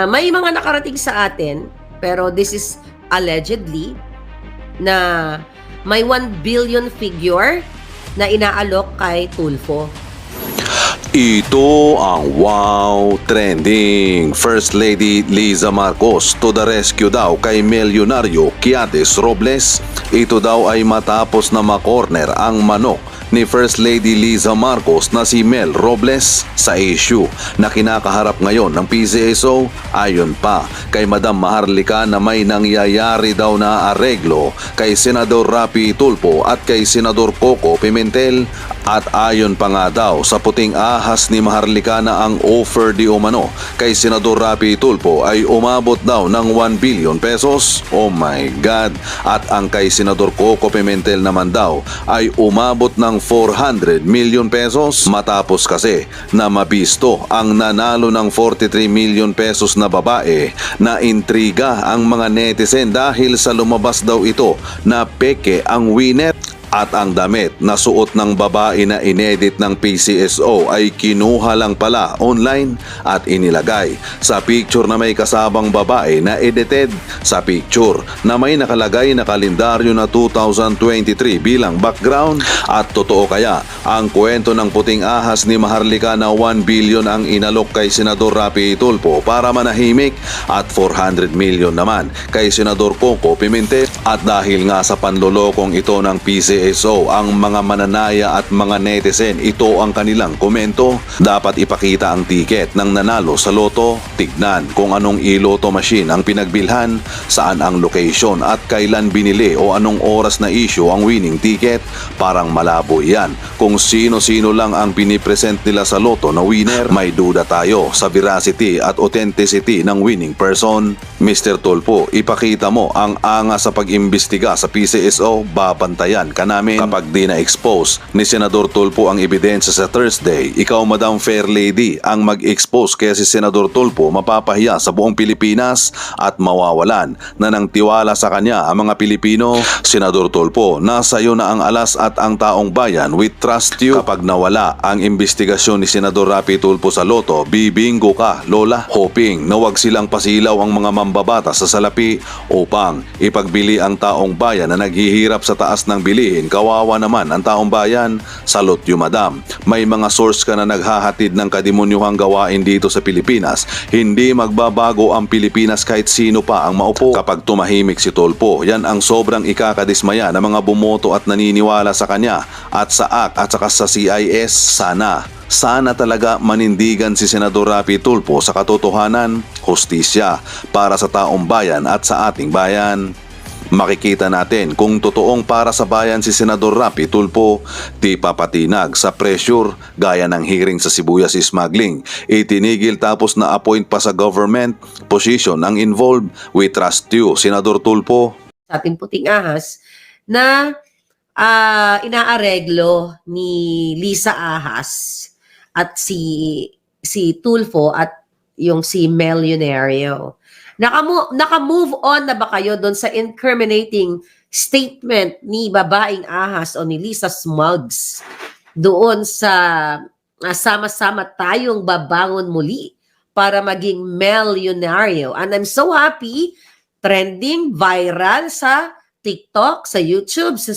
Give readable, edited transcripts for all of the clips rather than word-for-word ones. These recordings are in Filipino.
May mga nakarating sa atin, pero this is allegedly na may 1 billion figure na inaalok kay Tulfo. Ito ang wow trending. First Lady Liza Marcos to the rescue daw kay milyonaryo Kiates Robles. Ito daw ay matapos na makorner ang manok ni First Lady Liza Marcos na si Mel Robles sa issue na kinakaharap ngayon ng PCSO. Ayon pa kay Madam Maharlika na may nangyayari daw na areglo kay Senador Rapi Tulfo at kay Senador Coco Pimentel, at ayon pa nga daw sa puting ahas ni Maharlika na ang offer di umano kay Senador Rapi Tulfo ay umabot daw ng 1 billion pesos. Oh my God! At ang kay Senador Coco Pimentel naman daw ay umabot ng 400 million pesos, matapos kasi na mabisto ang nanalo ng 43 million pesos na babae. Na intriga ang mga netizen dahil sa lumabas daw ito na peke ang winner. At ang damit na suot ng babae na inedit ng PCSO ay kinuha lang pala online at inilagay sa picture na may kasabang babae na edited. Sa picture na may nakalagay na kalendaryo na 2023 bilang background. At totoo kaya ang kwento ng puting ahas ni Maharlika na 1 billion ang inalok kay Senador Rapi Tulfo para manahimik at 400 million naman kay Senador Coco Pimentel? At dahil nga sa panlolokong ito ng PCSO ang mga mananaya at mga netizen, ito ang kanilang komento. Dapat ipakita ang tiket ng nanalo sa loto, tignan kung anong iloto machine ang pinagbilhan, saan ang location at kailan binili o anong oras na issue ang winning ticket. Parang malabo yan kung sino-sino lang ang pinipresent nila sa loto na winner. May duda tayo sa veracity at authenticity ng winning person. Mr. Tulfo, ipakita mo ang angas sa pag-imbestiga sa PCSO, babantayan ka namin. Kapag di na-expose ni Senador Tulfo ang ebidensya sa Thursday, ikaw Madam Fair Lady ang mag-expose kaya si Senador Tulfo mapapahiya sa buong Pilipinas at mawawalan na ng tiwala sa kanya ang mga Pilipino. Senador Tulfo, nasa iyo na ang alas at ang taong bayan, we trust you. Kapag nawala ang investigasyon ni Senador Rapi Tulfo sa loto, bibingo ka, Lola. Hoping na wag silang pasilaw ang mga mambabata sa salapi upang ipagbili ang taong bayan na naghihirap sa taas ng bilihin. Kawawa naman ang taong bayan. Salute you, Madam. May mga source ka na naghahatid ng kademonyuhang gawain dito sa Pilipinas. Hindi magbabago ang Pilipinas kahit sino pa ang maupo. Kapag tumahimik si Tulfo, yan ang sobrang ikakadismaya ng mga bumoto at naniniwala sa kanya at sa AK at saka sa CIS. Sana talaga manindigan si Senador Rapi Tulfo sa katotohanan, hustisya para sa taong bayan at sa ating bayan. Makikita natin kung totoong para sa bayan si Senador Rapi Tulfo, di papatinag sa pressure gaya ng hearing sa sibuyas smuggling. Itinigil tapos na appoint pa sa government position ang involved. We trust you, Senador Tulfo. Sa ating puting ahas na inaareglo ni Lisa Ahas at si Tulfo at yung si Millionario. Naka-move on na ba kayo doon sa incriminating statement ni babaeng ahas o ni Lisa Smugs doon sa sama-sama tayong babangon muli para maging milyonaryo? And I'm so happy, trending, viral sa TikTok, sa YouTube, sa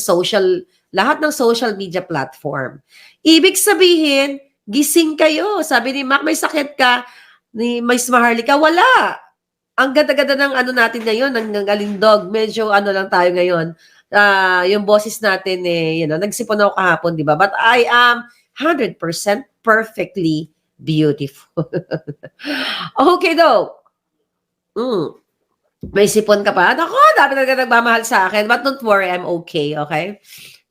lahat ng social media platform. Ibig sabihin, gising kayo. Sabi ni Mac, may sakit ka, ni Miss Maharlika, wala. Ang ganda-ganda ng ano natin ngayon, ng alindog. Medyo ano lang tayo ngayon. Yung boses natin, nagsipon ako kahapon, di ba? But I am 100% perfectly beautiful. Okay daw. May sipon ka pa? Ako, dami talaga nagmamahal sa akin. But don't worry, I'm okay, okay?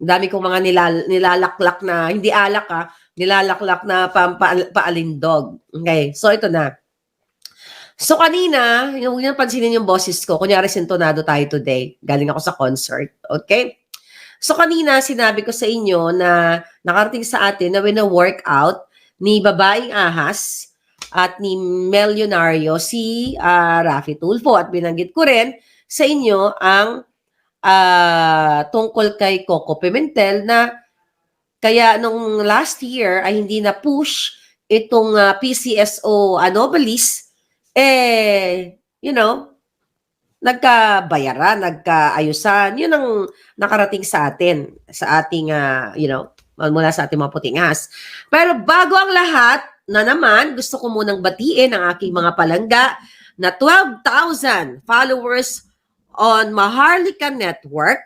Dami kong mga nilalaklak na, hindi alak nilalaklak na paalindog. Okay, so ito na. So kanina, yung pansinin yung boses ko, kunyari sintonado tayo today. Galing ako sa concert, okay? So kanina, sinabi ko sa inyo na nakarating sa atin na wina-workout ni babaeng ahas at ni milyonaryo si Rafi Tulfo. At binanggit ko rin sa inyo ang tungkol kay Coco Pimentel na kaya nung last year ay hindi na push itong PCSO anomalies you know, nagkabayaran, nagkaayusan. Yun ang nakarating sa atin, sa ating, mula sa ating mga puting ahas. Pero bago ang lahat, na naman, gusto ko munang batiin ang aking mga palangga na 12,000 followers on Maharlika Network,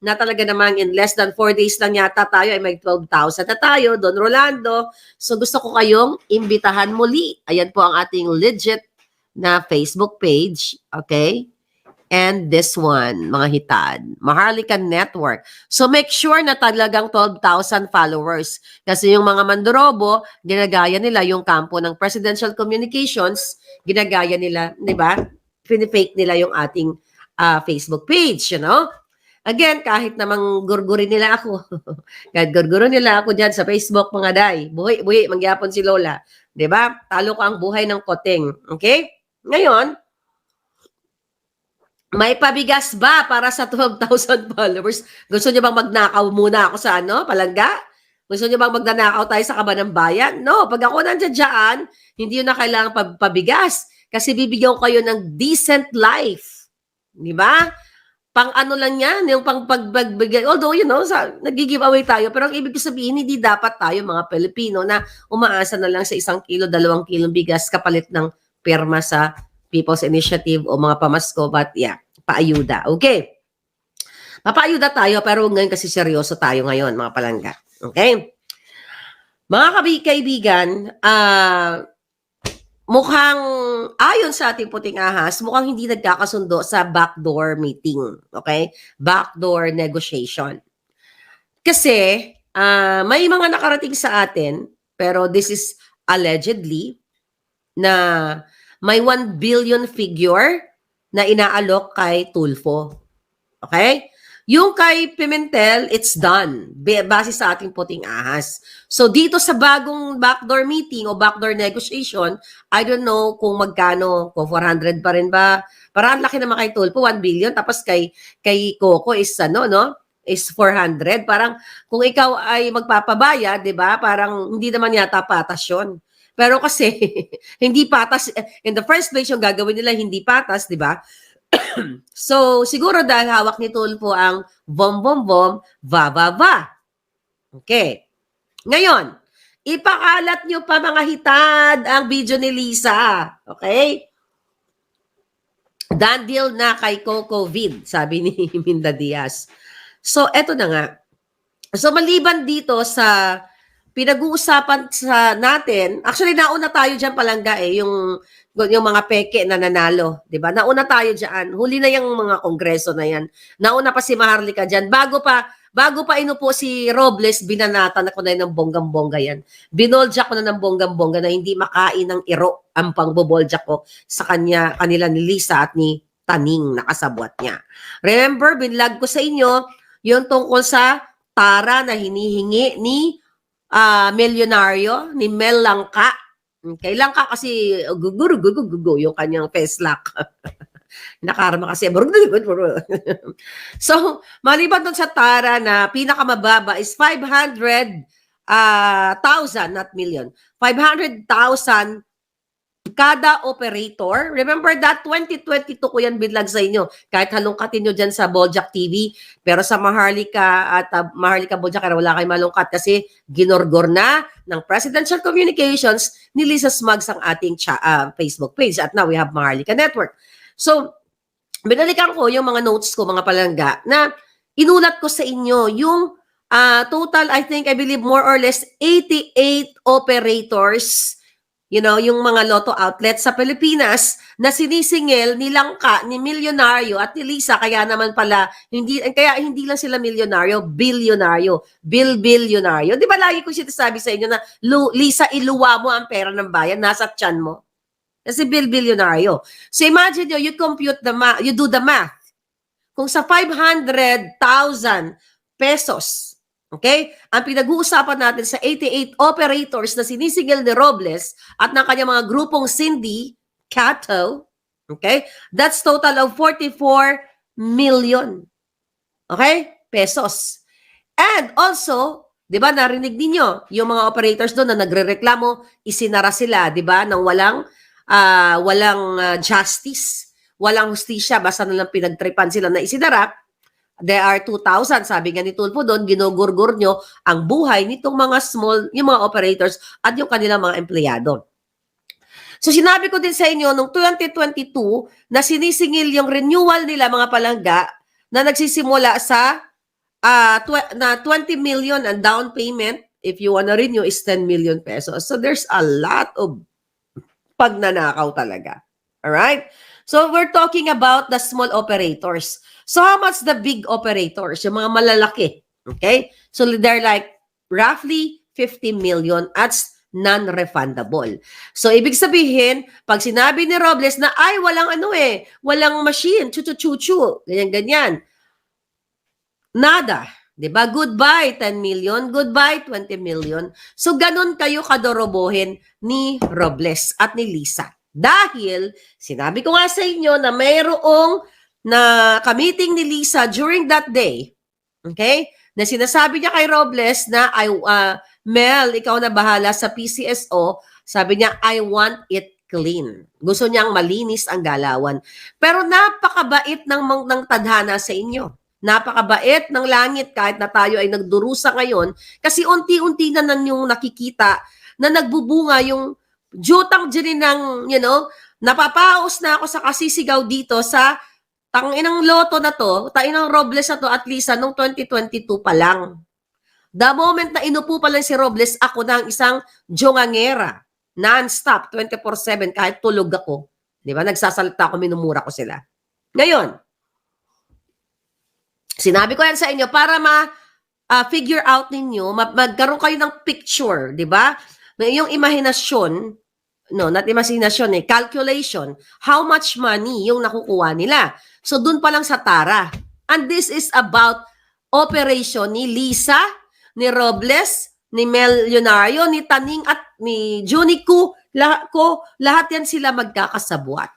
na talaga namang in less than 4 days lang yata tayo ay may 12,000 na tayo, Don Rolando. So gusto ko kayong imbitahan muli. Ayan po ang ating legit na Facebook page, okay? And this one, mga hitad, Maharlika Network. So make sure na talagang 12,000 followers. Kasi yung mga mandorobo, ginagaya nila yung kampo ng Presidential Communications, ginagaya nila, di ba? Pinifake nila yung ating Facebook page, you know? Again, kahit namang gurgurin nila ako, kahit gurgurin nila ako dyan sa Facebook, mga day, buhi, mangyapon si Lola. Di ba? Talo ko ang buhay ng koteng. Okay? Ngayon, may pabigas ba para sa 12,000 followers? Gusto niyo bang magnakaw muna ako sa palangga? Gusto niyo bang magnanakaw tayo sa Kaban ng Bayan? No, pag ako nandiyan dyan, hindi yun na kailangan pabigas. Kasi bibigyan ko kayo ng decent life. Di ba? Pang ano lang yan, yung pang pagbigay. Although, nag-giveaway tayo. Pero ang ibig sabihin, hindi dapat tayo mga Pilipino na umaasa na lang sa 1 kilo, 2 kilong bigas kapalit ng pirma sa People's Initiative o mga pamasko. But yeah, paayuda. Okay. Papaayuda tayo, pero ngayon kasi seryoso tayo ngayon, mga palangga. Okay? Mga kaibigan, mukhang, ayon sa ating puting ahas, mukhang hindi nagkakasundo sa backdoor meeting. Okay? Backdoor negotiation. Kasi, may mga nakarating sa atin, pero this is allegedly, na may 1 billion figure na inaalok kay Tulfo. Okay? Yung kay Pimentel, it's done. Base sa ating puting ahas. So, dito sa bagong backdoor meeting o backdoor negotiation, I don't know kung magkano, kung 400 pa rin ba. Parang laki naman kay Tulfo, 1 billion. Tapos kay Coco is, is 400. Parang kung ikaw ay magpapabaya, di ba? Parang hindi naman yata patas yun. Pero kasi, hindi patas, in the first place, yung gagawin nila hindi patas, di ba? So, siguro dahil hawak ni Tulfo ang vom, va. Okay. Ngayon, ipakalat nyo pa mga hitad ang video ni Lisa. Okay? Done deal na kay Coco Vid, sabi ni Minda Diaz. So, eto na nga. So, maliban dito sa pinag-uusapan sa natin, actually nauna tayo dyan palangga yung mga peke na nanalo, 'di ba? Nauna tayo diyan. Huli na yung mga kongreso na yan. Nauna pa si Maharlika diyan. Bago pa inupo si Robles, binanatan ako na ng bonggang-bongga yan. Binolja ko na ng bonggang-bongga na hindi makain ng iro ang pangbobolja ko sa kanila ni Lisa at ni Taning nakasabwat niya. Remember, binlag ko sa inyo yung tungkol sa tara na hinihingi ni milyonaryo ni Mel Langka. Okay, Langka kasi gugu yung kanyang peslak. Nakarama kasi. So, maliban doon sa tara na pinakamababa is 500,000, not million. 500,000 kada operator. Remember that 2022 ko yan binlag sa inyo. Kahit halungkatin nyo dyan sa Boljak TV. Pero sa Maharlika at Maharlika Boljak, wala kayo malungkat kasi ginorgor na ng Presidential Communications ni Lisa Smugs ang ating Facebook page. At now we have Maharlika Network. So, binalikan ko yung mga notes ko, mga palangga, na inulat ko sa inyo yung total, I believe more or less 88 operators, yung mga lotto outlets sa Pilipinas na sinisingil ni Langka, ni milyonaryo at ni Lisa. Kaya naman pala, hindi lang sila milyonaryo, bilyonaryo, bilyonaryo. Di ba lagi ko sinasabi sa inyo na, Lisa, iluwa mo ang pera ng bayan, nasa tiyan mo. Kasi bilyonaryo. So imagine nyo, you do the math. Kung sa 500,000 pesos, okay? Ang pinag-uusapan natin sa 88 operators na sinisingil ni Robles at ng kanyang mga grupong Cindy, Cato, okay? That's total of 44 million. Okay? Pesos. And also, di ba, narinig ninyo, yung mga operators doon na nagre-reklamo, isinara sila, di ba, nang walang walang justice, walang hustisya, basta nalang pinagtripan sila na isidara. There are 2,000, sabi nga ni Tulfo doon, ginugurgur nyo ang buhay nitong mga yung mga operators at yung kanilang mga empleyado. So sinabi ko din sa inyo, noong 2022, na sinisingil yung renewal nila mga palangga na nagsisimula sa na 20 million and down payment, if you wanna renew, is 10 million pesos. So there's a lot of pagnanakaw talaga. Alright? So we're talking about the small operators. So how much the big operators? Yung mga malalaki. Okay? So they're like roughly 50 million at non-refundable. So ibig sabihin, pag sinabi ni Robles na ay walang walang machine, chuchu-chuchu, ganyan-ganyan. Nada. 'Di ba? Goodbye 10 million, goodbye 20 million. So ganun kayo kadorobohin ni Robles at ni Lisa. Dahil sinabi ko nga sa inyo na mayroong na ka-meeting ni Lisa during that day. Okay? Na sinasabi niya kay Robles na Mel, ikaw na bahala sa PCSO. Sabi niya, I want it clean. Gusto niyang malinis ang galawan. Pero napakabait ng tadhana sa inyo. Napakabait ng langit kahit na tayo ay nagdurusa ngayon kasi unti-unti na yung nakikita na nagbubunga yung jutang dyan ng, napapaos na ako sa kasisigaw dito sa tanginang loto na to, tanginang Robles na to at Lisa noong 2022 pa lang. The moment na inupo pa lang si Robles, ako na ang isang jongangera, non-stop, 24/7, kahit tulog ako. Di ba? Nagsasalita ako, minumura ko sila. Ngayon, sinabi ko yan sa inyo para ma-figure out ninyo, magkaroon kayo ng picture, di ba? Yung imahinasyon, not imahinasyon calculation, how much money yung nakukuha nila. So, dun pa lang sa Tara. And this is about operation ni Lisa, ni Robles, ni Mel Leonario, ni Taning at ni Junico. Lahat yan sila magkakasabuat.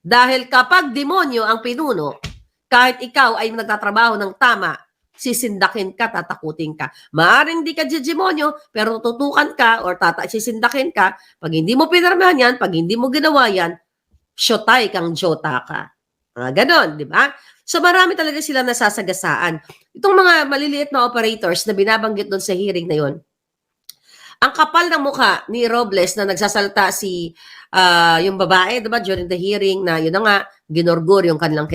Dahil kapag demonyo ang pinuno, kahit ikaw ay nagtatrabaho ng tama, sisindakin ka, tatakutin ka. Maaring di ka demonyo, pero tutukan ka or sisindakin ka. Pag hindi mo pinarmahan yan, pag hindi mo ginawa yan, syotay kang jota ka. Ganon, di ba? So marami talaga sila nasasagasaan. Itong mga maliliit na operators na binabanggit doon sa hearing na yon, ang kapal ng mukha ni Robles na nagsasalta yung babae, diba, during the hearing na yun na nga, ginorgor yung kanilang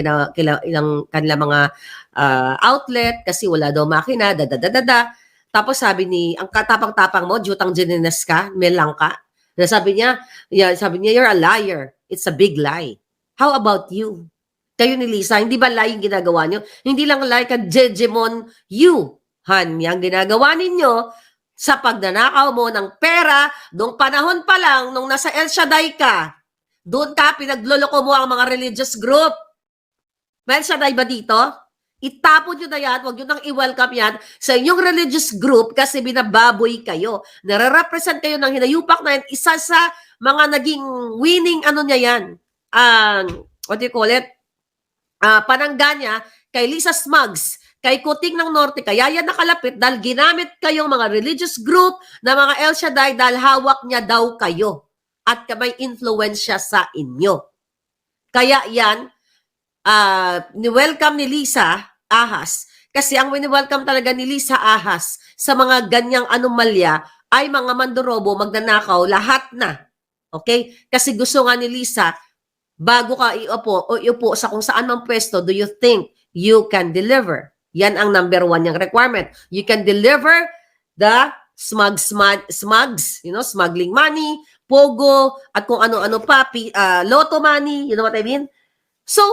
mga outlet kasi wala daw makina, Tapos sabi ang katapang-tapang mo, jutang Jeninas ka, melang ka. Sabi niya, you're a liar. It's a big lie. How about you? Kayo ni Lisa, hindi ba lie yung ginagawa nyo? Hindi lang lie ka, Jejemon, you. Ang ginagawa ninyo sa pagnanakaw mo ng pera, noong panahon pa lang, nung nasa El Shaddai ka, doon ka, pinagloloko mo ang mga religious group. May El Shaddai ba dito? Itapon nyo na yan, huwag nyo nang i-welcome yan sa inyong religious group kasi binababoy kayo. Nare-represent kayo ng hinayupak na yan. Isa sa mga naging winning, niya yan, what do you call it? Panangga niya kay Lisa Smugs, kay Kuting ng Norte, kaya yan nakalapit dahil ginamit kayong mga religious group na mga El Shaddai dahil hawak niya daw kayo at may influensya sa inyo. Kaya yan, ni-welcome ni Lisa Ahas kasi ang wini-welcome talaga ni Lisa Ahas sa mga ganyang anomalya ay mga mandorobo, magnanakaw, lahat na. Okay? Kasi gusto nga ni Lisa, bago ka iupo sa kung saan mang pwesto, do you think you can deliver? Yan ang number 1 yung requirement. You can deliver the smugs, smuggling money, pogo, at kung ano-ano pa, lotto money, you know what I mean? So,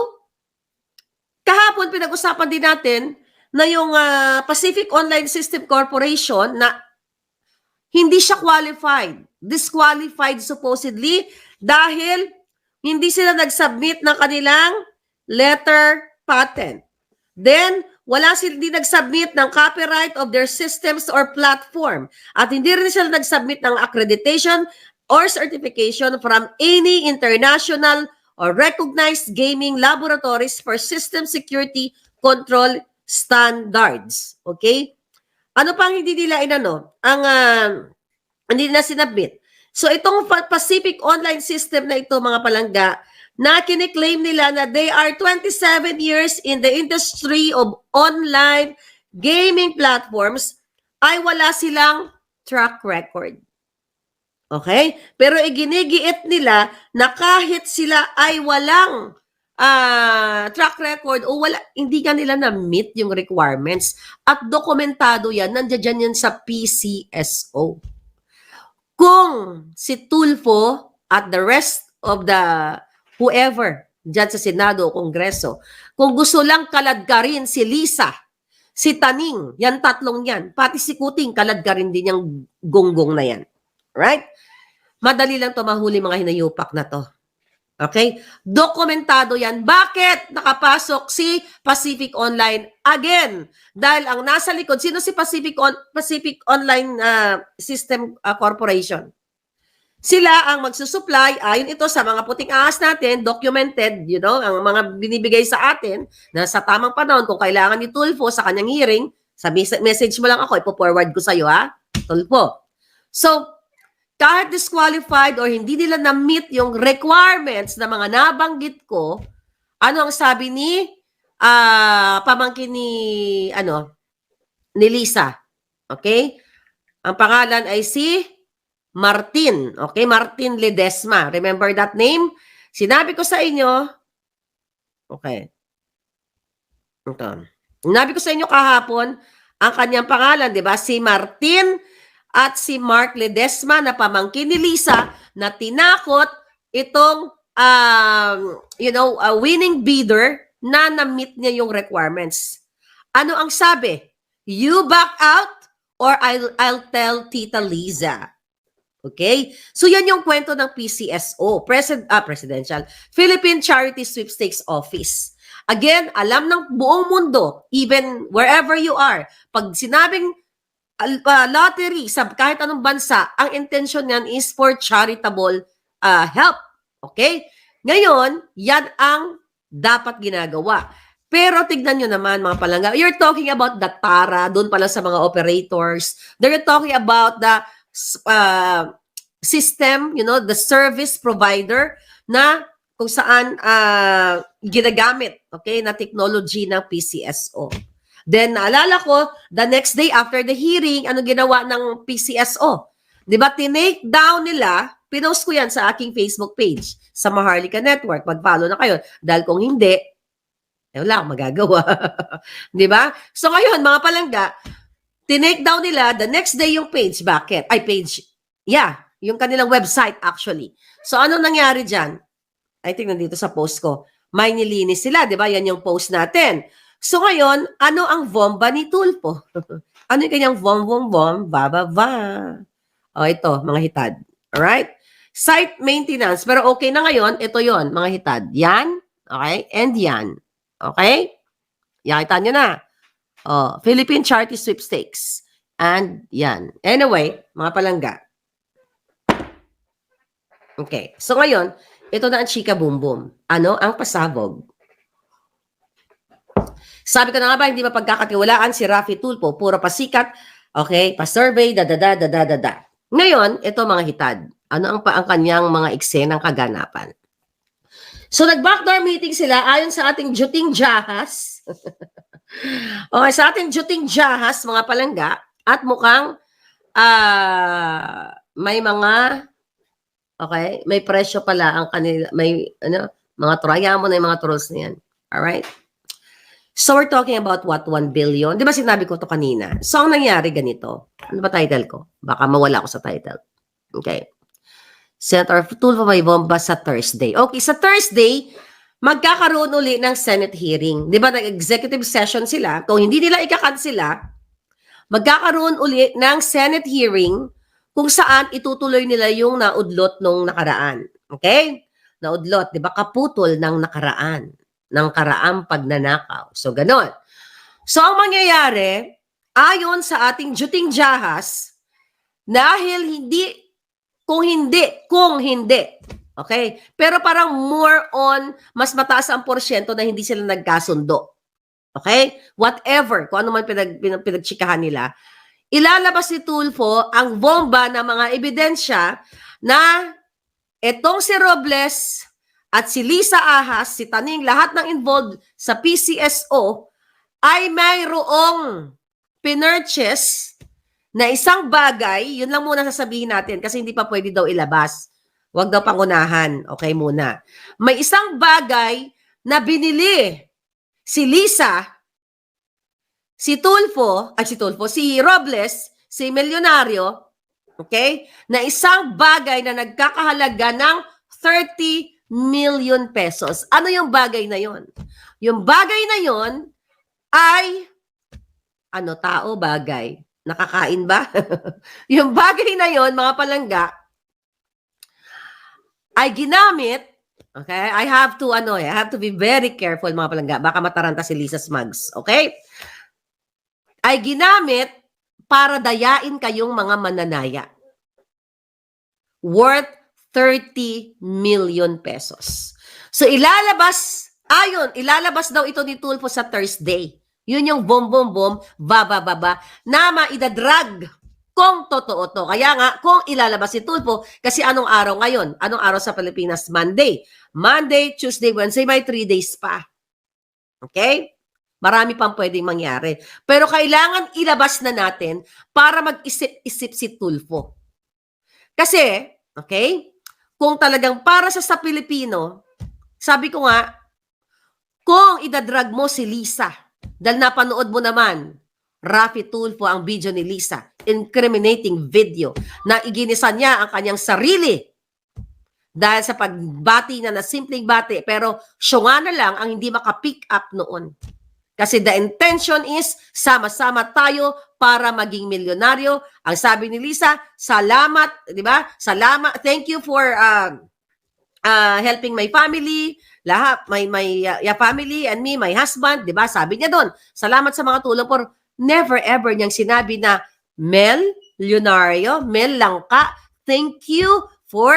kahapon pinag-usapan din natin na yung Pacific Online System Corporation na hindi siya qualified. Disqualified supposedly dahil hindi sila nag-submit ng kanilang letter patent. Then, hindi nag-submit ng copyright of their systems or platform. At hindi rin sila nag-submit ng accreditation or certification from any international or recognized gaming laboratories for system security control standards. Okay? Ano pang hindi nila hindi na sinabit? So itong Pacific Online System na ito, mga palangga, na kiniklaim nila na they are 27 years in the industry of online gaming platforms, ay wala silang track record. Okay? Pero iginigiit nila na kahit sila ay walang track record o wala, hindi ka nila na-meet yung requirements at dokumentado yan, nandiyan yan sa PCSO. Kung si Tulfo at the rest of the whoever dyan sa Senado o Kongreso, kung gusto lang kaladkarin si Lisa, si Taning, yan tatlong yan, pati si Kuting, kaladkarin din yung gonggong na yan. Right? Madali lang to mahuli mga hinayupak na to. Okay? Dokumentado yan. Bakit nakapasok si Pacific Online again? Dahil ang nasa likod, sino si Pacific Online System Corporation? Sila ang magsusupply, ayon ito sa mga puting ahas natin, documented, ang mga binibigay sa atin na sa tamang panahon, kung kailangan ni Tulfo sa kanyang hearing, sa message mo lang ako, ipo-forward ko sa'yo, Tulfo. So, kahit disqualified or hindi nila na-meet yung requirements na mga nabanggit ko, ano ang sabi ni pamangkin ni Lisa? Okay? Ang pangalan ay si Martin. Okay? Martin Ledesma. Remember that name? Sinabi ko sa inyo, okay. Ito. Sinabi ko sa inyo kahapon, ang kanyang pangalan, di ba? Si Martin at si Mark Ledesma na pamangkin ni Lisa na tinakot itong winning bidder na na-meet niya yung requirements. Ano ang sabi? You back out or I'll tell Tita Liza. Okay? So yan yung kwento ng PCSO, Presidential Philippine Charity Sweepstakes Office. Again, alam ng buong mundo, even wherever you are, pag sinabing lottery sa kahit anong bansa, ang intention niyan is for charitable help. Okay? Ngayon, yan ang dapat ginagawa. Pero tignan nyo naman mga palangga, you're talking about the TARA, doon pala sa mga operators. They're talking about the system, the service provider na kung saan ginagamit, okay, na technology ng PCSO. Then, naalala ko, the next day after the hearing, ano ginawa ng PCSO? Di ba, tinake down nila, pinost ko yan sa aking Facebook page, sa Maharlika Network. Mag-follow na kayo. Dahil kung hindi, wala akong magagawa. Di ba? So, ngayon, mga palangga, tinake down nila, the next day yung page. Bakit? Yung kanilang website actually. So, ano nangyari dyan? I think nandito sa post ko. May nilinis sila, di ba? Yan yung post natin. So ngayon, ano ang bomba ni Tulfo? Ano yung kanyang vom, ba. O ito, mga hitad. Alright? Site maintenance. Pero okay na ngayon, ito yon mga hitad. Yan, okay? And yan. Okay? Yakita nyo na. Philippine Charity Sweepstakes. And yan. Anyway, mga palangga. Okay. So ngayon, ito na ang chika boom boom. Ano ang pasabog? Sabi ko na nga ba, hindi mapagkakatiwalaan si Raffy Tulfo, puro pasikat, okay, pa-survey, da. Ngayon, ito mga hitad. Ano ang kanyang mga eksenang kaganapan? So, nag-backdoor meeting sila ayon sa ating Juting Jahas. Okay, sa ating Juting Jahas, mga palangga, at mukhang may mga, okay, may presyo pala ang kanila, may, mga trayamo na yung mga trolls na yan. Alright? So, we're talking about what? 1 billion? Di ba sinabi ko to kanina? So, ang nangyari ganito. Ano ba title ko? Baka mawala ako sa title. Okay. Senator Tulfo may bomba sa Thursday. Okay, sa Thursday, magkakaroon uli ng Senate hearing. Di ba, nag-executive session sila. Kung hindi nila ikakansila, magkakaroon uli ng Senate hearing kung saan itutuloy nila yung naudlot nung nakaraan. Okay? Naudlot, di ba? Kaputol ng nakaraan. Ng karaang pagnanakaw. So, ganon. So, ang mangyayari, ayon sa ating Juting Jahas, dahil kung hindi, okay? Pero parang more on, mas mataas ang porsyento na hindi sila nagkasundo. Okay? Whatever, kung ano man pinagchikahan nila, ilalabas ni Tulfo ang bomba ng mga ebidensya na etong si Robles at si Lisa Ahas, si Taning, lahat ng involved sa PCSO ay mayroong pinurchase na isang bagay, yun lang muna sasabihin natin kasi hindi pa pwede daw ilabas. Huwag daw pangunahan. Okay muna. May isang bagay na binili si Lisa, si Robles, si Milyonaryo, okay? Na isang bagay na nagkakahalaga ng 30 million pesos. Ano yung bagay na yon? Yung bagay na yon ay, tao, bagay? Nakakain ba? Yung bagay na yon, mga palangga, ay ginamit, okay? I have to be very careful, mga palangga. Baka mataranta si Lisa Smugs, okay? Ay ginamit para dayain kayong mga mananaya. Worth 30 million pesos. So ilalabas daw ito ni Tulfo sa Thursday. Yun yung bom, baba, na maidadrag kung totoo to. Kaya nga, kung ilalabas si Tulfo, kasi anong araw ngayon? Anong araw sa Pilipinas? Monday. Monday, Tuesday, Wednesday, may 3 days pa. Okay? Marami pang pwedeng mangyari. Pero kailangan ilabas na natin para mag-isip-isip si Tulfo. Kasi, okay, kung talagang para sa Pilipino, sabi ko nga, kung idadrag mo si Lisa, dahil napanood mo naman, Raffy Tulfo ang video ni Lisa, incriminating video, na iginisan niya ang kanyang sarili dahil sa pagbati na simpleng bati, pero siya nga na lang ang hindi makapick up noon. Kasi the intention is, sama-sama tayo para maging milyonaryo. Ang sabi ni Lisa, salamat, di ba? Salamat, thank you for helping my family, lahat, my family and me, my husband, di ba? Sabi niya doon, salamat sa mga tulong for never ever niyang sinabi na, Mel Langka, thank you for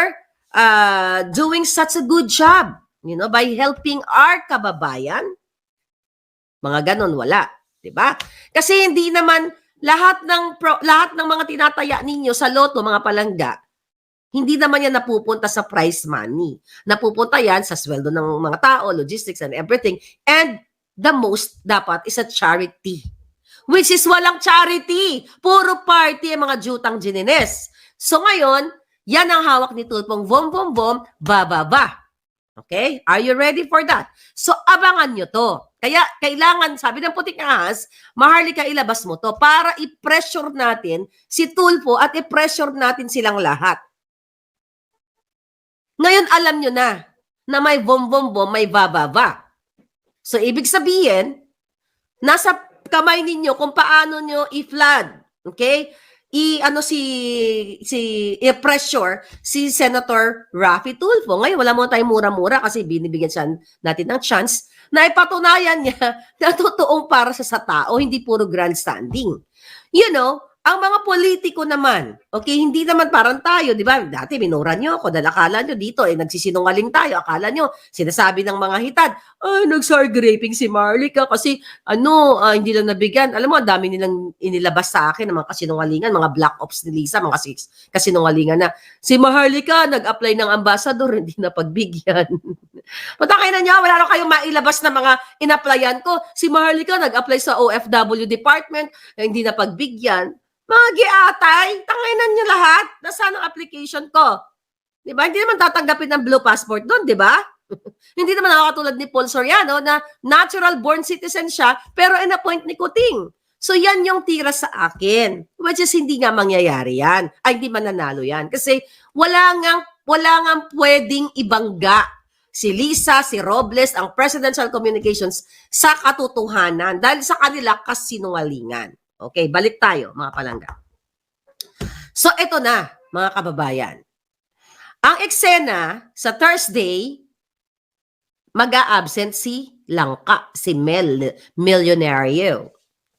doing such a good job, by helping our kababayan. Mga ganon, wala. Diba? Kasi hindi naman lahat ng mga tinataya ninyo sa loto, mga palangga, hindi naman yan napupunta sa prize money. Napupunta yan sa sweldo ng mga tao, logistics and everything. And the most dapat is a charity. Which is walang charity. Puro party ang mga jutang ginines. So ngayon, yan ang hawak ni Tulfong, vom, ba. Okay? Are you ready for that? So, abangan nyo to. Kaya, kailangan, sabi ng puting ahas, Maharlika, ilabas mo to para i-pressure natin si Tulfo at i-pressure natin silang lahat. Ngayon, alam nyo na may vom, may ba. So, ibig sabihin, nasa kamay ninyo kung paano nyo i-flood. Okay? I-pressure si Senator Raffy Tulfo. Ngayon, wala mo tayong mura-mura kasi binibigyan siya natin ng chance na ipatunayan niya na totoong para sa tao, hindi puro grandstanding. Ang mga politiko naman, okay, hindi naman parang tayo, di ba? Dati minura nyo ako dahil akala nyo dito, nagsisinungaling tayo. Akala nyo, sinasabi ng mga hitad, nag-sargraping si Maharlika kasi, hindi lang nabigyan. Alam mo, ang dami nilang inilabas sa akin ng mga kasinungalingan, mga black ops ni Lisa, mga kasinungalingan na, si Maharlika nag-apply ng ambassador, hindi na pagbigyan. Patangay na niya, wala na kayong mailabas na mga in-applyan ko. Si Maharlika nag-apply sa OFW department, hindi na pagbigyan. Mga giatay, tanginan nyo lahat. Nasaan ang application ko? Diba? Hindi naman tatanggapin ng blue passport doon, diba? Hindi naman nakakatulad ni Paul Soriano na natural born citizen siya, pero in-appoint ni Kuting. So yan yung tira sa akin. Which is hindi nga mangyayari yan. Ay, hindi mananalo yan. Kasi wala nga pwedeng ibangga si Lisa, si Robles, ang presidential communications sa katotohanan dahil sa kanila kasinungalingan. Okay, balik tayo, mga palangga. So, ito na, mga kababayan. Ang eksena, sa Thursday, mag-a-absent si Langka, si Milyonaryo.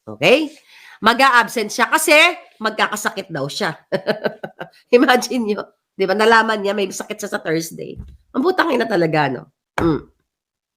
Okay? Mag-a-absent siya kasi magkakasakit daw siya. Imagine nyo. Di ba? Nalaman niya, may sakit siya sa Thursday. Ang butangin na talaga, no?